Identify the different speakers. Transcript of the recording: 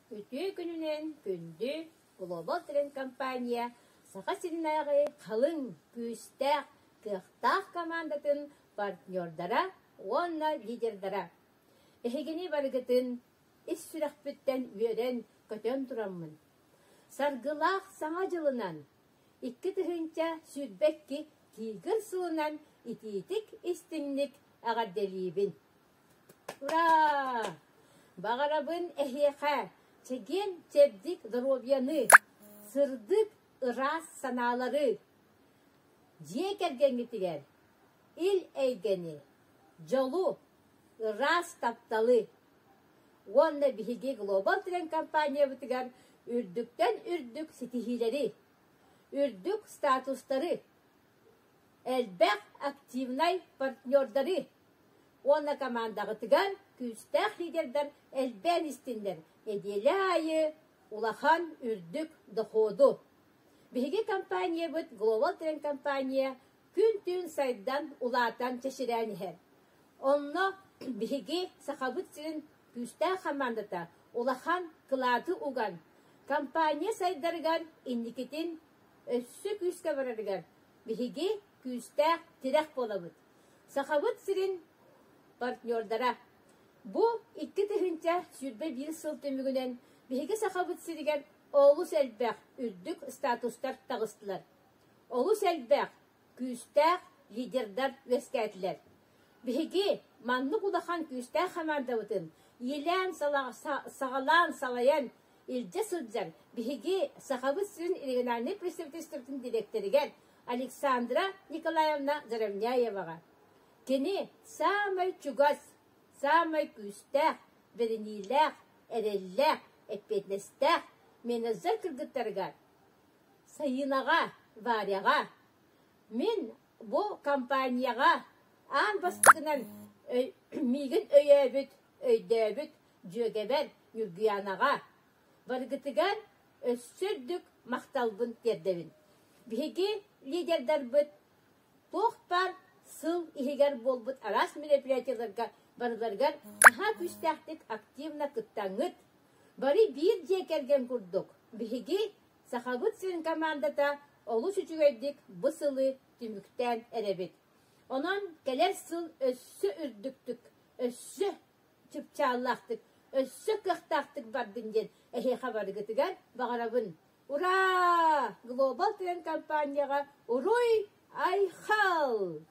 Speaker 1: Үтү күнүнен күндү Global Trend компания саха сиринагы қалың күстәк кыhtақ командатын партнердара, онна лидердара. Эхегени баргытын ис сүрәхпеттен үйерен көтөн тураммын. Саргылақ саңа жылынан, икки тыхынча сүрбекки тигір суынан ититик истинник ағарделибин. Ура! Бағарабын эхеха, чеген чебдик здоровьяны, сырдык ырас саналары, жие кергенгитигер, ил эйгени, жолу, ырас тапталы. Онна биһиги Global Trend компания бутигер үрдүктен үрдүк ситихилери, үрдүк статустары, элбек активнай партнердары. Онна командагы тигер күстәк лидердер элбен истиндер. Эделяйы улахан үрдүк доходу. Биһиги компания бут Global Trend компания күн-түн сайдан улатан чеширәнихер. Онно биһиги сахабыт сирин күстәк командата улахан кылаты уган. Компания сайдарган инникетин өссү күскә барарган. Биһиги күстәк тирәк болабыт. Сахабыт сирин партнердара. Бу 2 тыгынча сүрбе бир сыл төмүгүнен биһиги сахабыт сиригер олус элбек үрдүк статустар тагыстылар. Олус элбек күстәк лидердар вескәтләр. Биһиги манны кудахан күстәк командабытын елән сагалан салаян илде сылжар. Биһиги сахабыт сирин региональный представительствотун директоригер Александра Николаевна Заремняевага. Кени самай чугас, самай күстәк, берениләк, эрелләк, эппетнестәк, менеджер кыргыттарга, сайынага, варяга. Мен бу компанияга ан бастыгынан миген өйәбіт, өйдәбіт, жөгәбәр, юргиянага. Баргытыган өссүрдүк мақталбын тердебин. Биһиги лидердар быт, тоқпар сыл ихигер болбут арас мероприятияларга барыларгар аха күстәктик активна кыттаңыт. Бары бир жекерген курдук. Биһиги сахабыт сирин командата олус үчүгәйдик бысылы түмүктән эребит. Онон келер сыл өссү үрдүктүк, өссү чыпчааллактык, өссү кыhtактык бардынден эхе хабаргытыгар багарабын. Ура! Global Trend компанияга уруй айхал!